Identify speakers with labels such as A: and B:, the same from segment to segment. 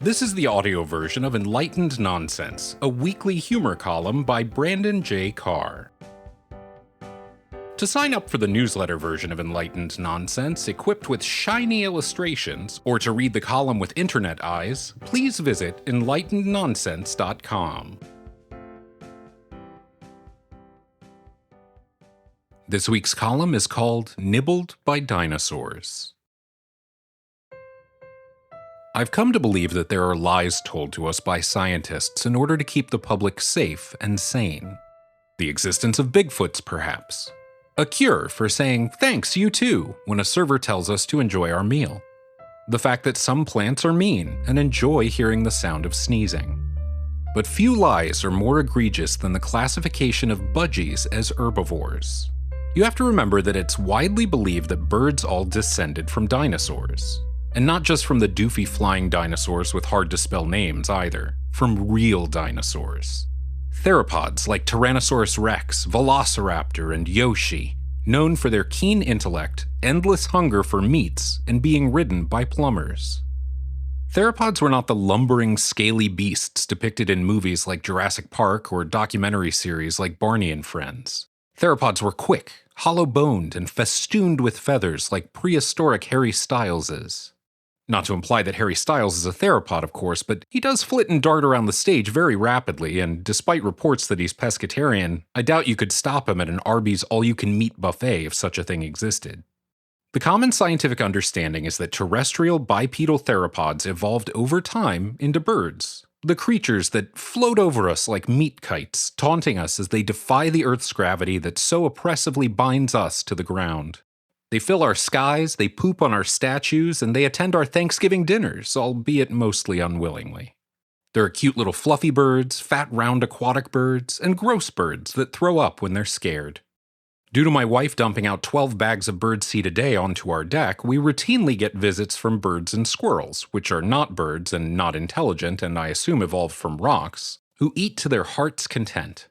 A: This is the audio version of Enlightened Nonsense, a weekly humor column by Brandon J. Carr. To sign up for the newsletter version of Enlightened Nonsense, equipped with shiny illustrations, or to read the column with internet eyes, please visit enlightenednonsense.com. This week's column is called Nibbled by Dinosaurs. I've come to believe that there are lies told to us by scientists in order to keep the public safe and sane. The existence of Bigfoots, perhaps. A cure for saying, "Thanks, you too," when a server tells us to enjoy our meal. The fact that some plants are mean and enjoy hearing the sound of sneezing. But few lies are more egregious than the classification of budgies as herbivores. You have to remember that it's widely believed that birds all descended from dinosaurs. And not just from the doofy flying dinosaurs with hard-to-spell names either, from real dinosaurs. Theropods like Tyrannosaurus rex, Velociraptor, and Yoshi, known for their keen intellect, endless hunger for meats, and being ridden by plumbers. Theropods were not the lumbering, scaly beasts depicted in movies like Jurassic Park or documentary series like Barney and Friends. Theropods were quick, hollow-boned, and festooned with feathers like prehistoric Harry Styles is. Not to imply that Harry Styles is a theropod, of course, but he does flit and dart around the stage very rapidly, and despite reports that he's pescatarian, I doubt you could stop him at an Arby's all-you-can-meat buffet if such a thing existed. The common scientific understanding is that terrestrial bipedal theropods evolved over time into birds, the creatures that float over us like meat kites, taunting us as they defy the Earth's gravity that so oppressively binds us to the ground. They fill our skies, they poop on our statues, and they attend our Thanksgiving dinners, albeit mostly unwillingly. There are cute little fluffy birds, fat round aquatic birds, and gross birds that throw up when they're scared. Due to my wife dumping out 12 bags of birdseed a day onto our deck, we routinely get visits from birds and squirrels, which are not birds and not intelligent and I assume evolved from rocks, who eat to their heart's content.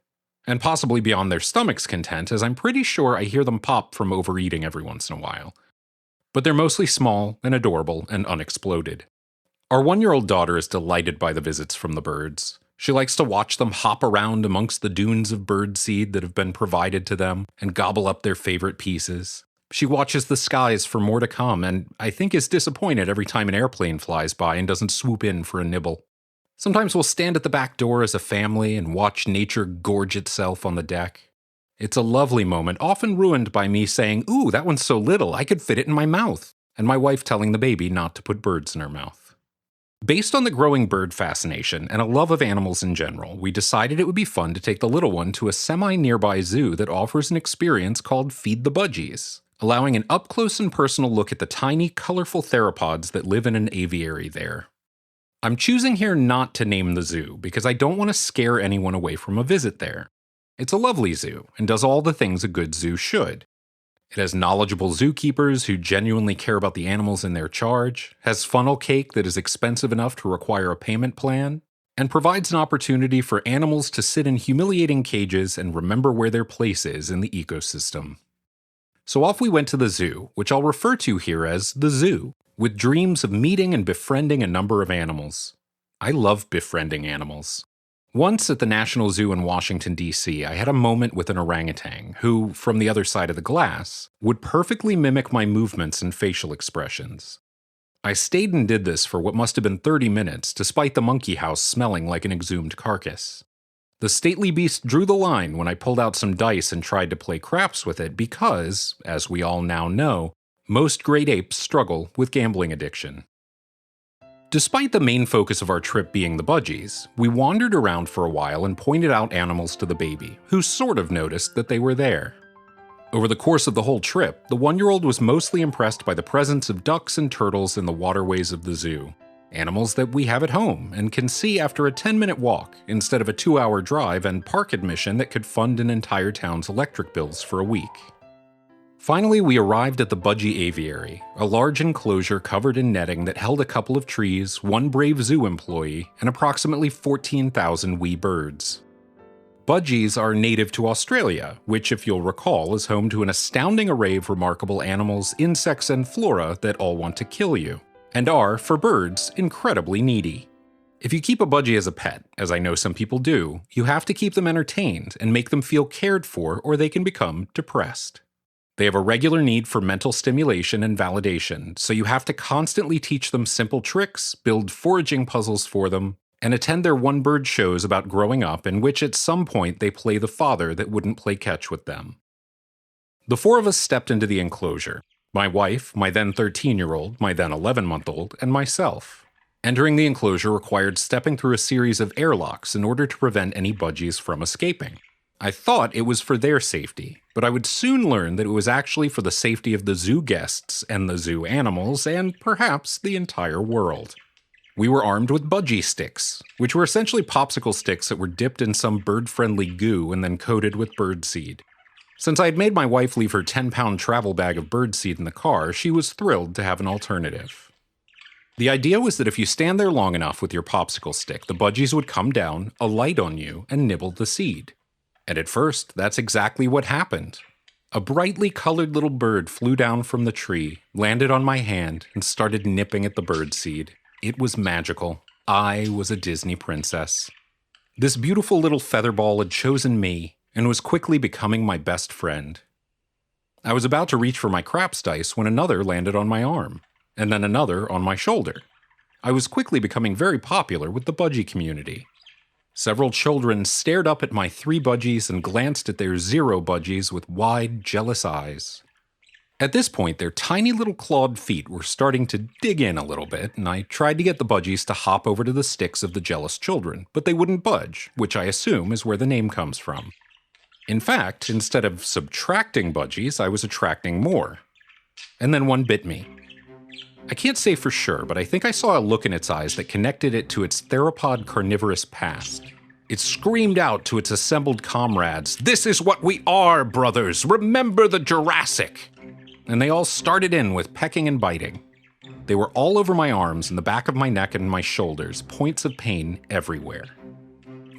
A: And possibly beyond their stomach's content, as I'm pretty sure I hear them pop from overeating every once in a while. But they're mostly small and adorable and unexploded. Our 1-year-old daughter is delighted by the visits from the birds. She likes to watch them hop around amongst the dunes of birdseed that have been provided to them and gobble up their favorite pieces. She watches the skies for more to come and I think is disappointed every time an airplane flies by and doesn't swoop in for a nibble. Sometimes we'll stand at the back door as a family and watch nature gorge itself on the deck. It's a lovely moment, often ruined by me saying, "Ooh, that one's so little, I could fit it in my mouth," and my wife telling the baby not to put birds in her mouth. Based on the growing bird fascination and a love of animals in general, we decided it would be fun to take the little one to a semi-nearby zoo that offers an experience called Feed the Budgies, allowing an up-close and personal look at the tiny, colorful theropods that live in an aviary there. I'm choosing here not to name the zoo because I don't want to scare anyone away from a visit there. It's a lovely zoo and does all the things a good zoo should. It has knowledgeable zookeepers who genuinely care about the animals in their charge, has funnel cake that is expensive enough to require a payment plan, and provides an opportunity for animals to sit in humiliating cages and remember where their place is in the ecosystem. So off we went to the zoo, which I'll refer to here as the zoo, with dreams of meeting and befriending a number of animals. I love befriending animals. Once at the National Zoo in Washington, D.C., I had a moment with an orangutan who, from the other side of the glass, would perfectly mimic my movements and facial expressions. I stayed and did this for what must have been 30 minutes, despite the monkey house smelling like an exhumed carcass. The stately beast drew the line when I pulled out some dice and tried to play craps with it because, as we all now know, most great apes struggle with gambling addiction. Despite the main focus of our trip being the budgies, we wandered around for a while and pointed out animals to the baby, who sort of noticed that they were there. Over the course of the whole trip, the 1-year-old was mostly impressed by the presence of ducks and turtles in the waterways of the zoo, animals that we have at home and can see after a 10-minute walk instead of a 2-hour drive and park admission that could fund an entire town's electric bills for a week. Finally, we arrived at the budgie aviary, a large enclosure covered in netting that held a couple of trees, 1 brave zoo employee, and approximately 14,000 wee birds. Budgies are native to Australia, which, if you'll recall, is home to an astounding array of remarkable animals, insects, and flora that all want to kill you, and are, for birds, incredibly needy. If you keep a budgie as a pet, as I know some people do, you have to keep them entertained and make them feel cared for, or they can become depressed. They have a regular need for mental stimulation and validation, so you have to constantly teach them simple tricks, build foraging puzzles for them, and attend their one-bird shows about growing up in which at some point they play the father that wouldn't play catch with them. The four of us stepped into the enclosure. My wife, my then 13-year-old, my then 11-month-old, and myself. Entering the enclosure required stepping through a series of airlocks in order to prevent any budgies from escaping. I thought it was for their safety, but I would soon learn that it was actually for the safety of the zoo guests and the zoo animals, and perhaps the entire world. We were armed with budgie sticks, which were essentially popsicle sticks that were dipped in some bird-friendly goo and then coated with birdseed. Since I had made my wife leave her 10-pound travel bag of birdseed in the car, she was thrilled to have an alternative. The idea was that if you stand there long enough with your popsicle stick, the budgies would come down, alight on you, and nibble the seed. And at first, that's exactly what happened. A brightly colored little bird flew down from the tree, landed on my hand, and started nipping at the birdseed. It was magical. I was a Disney princess. This beautiful little featherball had chosen me, and was quickly becoming my best friend. I was about to reach for my craps dice when another landed on my arm, and then another on my shoulder. I was quickly becoming very popular with the budgie community. Several children stared up at my 3 budgies and glanced at their 0 budgies with wide, jealous eyes. At this point, their tiny little clawed feet were starting to dig in a little bit, and I tried to get the budgies to hop over to the sticks of the jealous children, but they wouldn't budge, which I assume is where the name comes from. In fact, instead of subtracting budgies, I was attracting more. And then one bit me. I can't say for sure, but I think I saw a look in its eyes that connected it to its theropod carnivorous past. It screamed out to its assembled comrades, "This is what we are, brothers! Remember the Jurassic!" And they all started in with pecking and biting. They were all over my arms and the back of my neck and my shoulders, points of pain everywhere.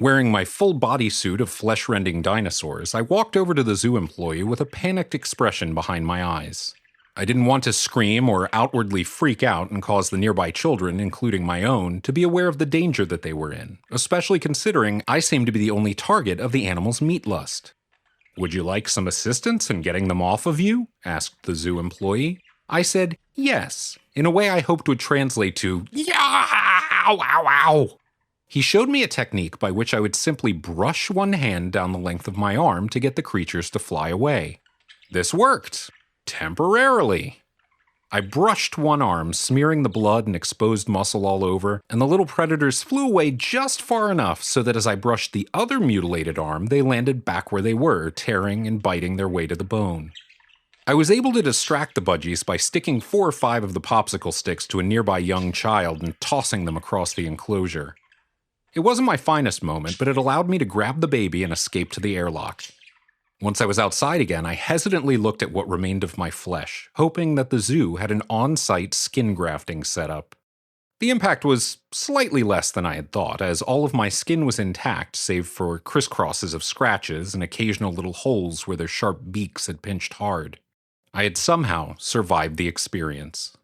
A: Wearing my full bodysuit of flesh-rending dinosaurs, I walked over to the zoo employee with a panicked expression behind my eyes. I didn't want to scream or outwardly freak out and cause the nearby children, including my own, to be aware of the danger that they were in, especially considering I seemed to be the only target of the animal's meat lust. "Would you like some assistance in getting them off of you?" asked the zoo employee. I said yes, in a way I hoped would translate to, "Yow, ow, ow." He showed me a technique by which I would simply brush one hand down the length of my arm to get the creatures to fly away. This worked. Temporarily. I brushed one arm, smearing the blood and exposed muscle all over, and the little predators flew away just far enough so that as I brushed the other mutilated arm, they landed back where they were, tearing and biting their way to the bone. I was able to distract the budgies by sticking 4 or 5 of the popsicle sticks to a nearby young child and tossing them across the enclosure. It wasn't my finest moment, but it allowed me to grab the baby and escape to the airlock. Once I was outside again, I hesitantly looked at what remained of my flesh, hoping that the zoo had an on-site skin grafting setup. The impact was slightly less than I had thought, as all of my skin was intact save for crisscrosses of scratches and occasional little holes where their sharp beaks had pinched hard. I had somehow survived the experience.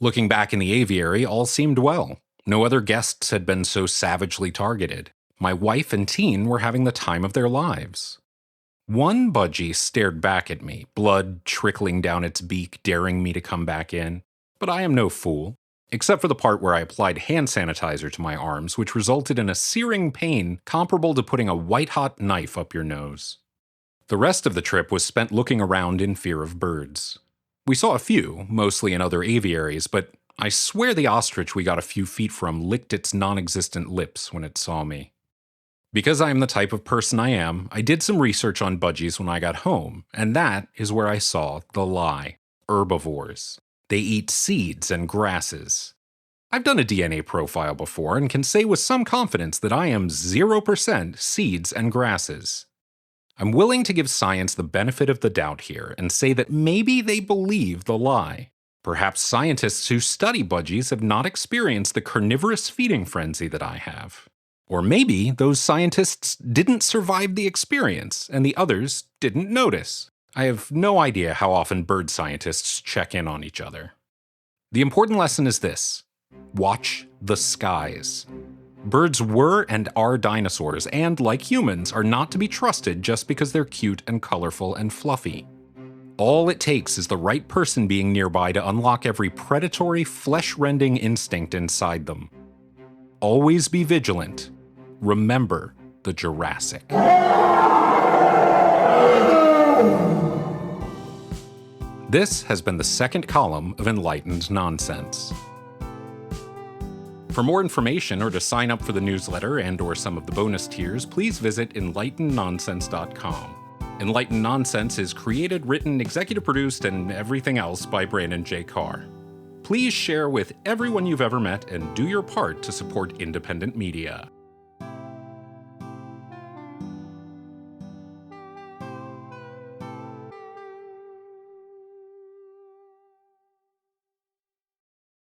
A: Looking back in the aviary, all seemed well. No other guests had been so savagely targeted. My wife and teen were having the time of their lives. One budgie stared back at me, blood trickling down its beak, daring me to come back in. But I am no fool, except for the part where I applied hand sanitizer to my arms, which resulted in a searing pain comparable to putting a white-hot knife up your nose. The rest of the trip was spent looking around in fear of birds. We saw a few, mostly in other aviaries, but I swear the ostrich we got a few feet from licked its non-existent lips when it saw me. Because I am the type of person I am, I did some research on budgies when I got home, and that is where I saw the lie. Herbivores. They eat seeds and grasses. I've done a DNA profile before and can say with some confidence that I am 0% seeds and grasses. I'm willing to give science the benefit of the doubt here and say that maybe they believe the lie. Perhaps scientists who study budgies have not experienced the carnivorous feeding frenzy that I have. Or maybe those scientists didn't survive the experience and the others didn't notice. I have no idea how often bird scientists check in on each other. The important lesson is this: watch the skies. Birds were and are dinosaurs, and like humans, are not to be trusted just because they're cute and colorful and fluffy. All it takes is the right person being nearby to unlock every predatory, flesh-rending instinct inside them. Always be vigilant. Remember the Jurassic. This has been the second column of Enlightened Nonsense. For more information or to sign up for the newsletter and/or some of the bonus tiers, please visit enlightenednonsense.com. Enlightened Nonsense is created, written, executive produced, and everything else by Brandon J. Carr. Please share with everyone you've ever met and do your part to support independent media.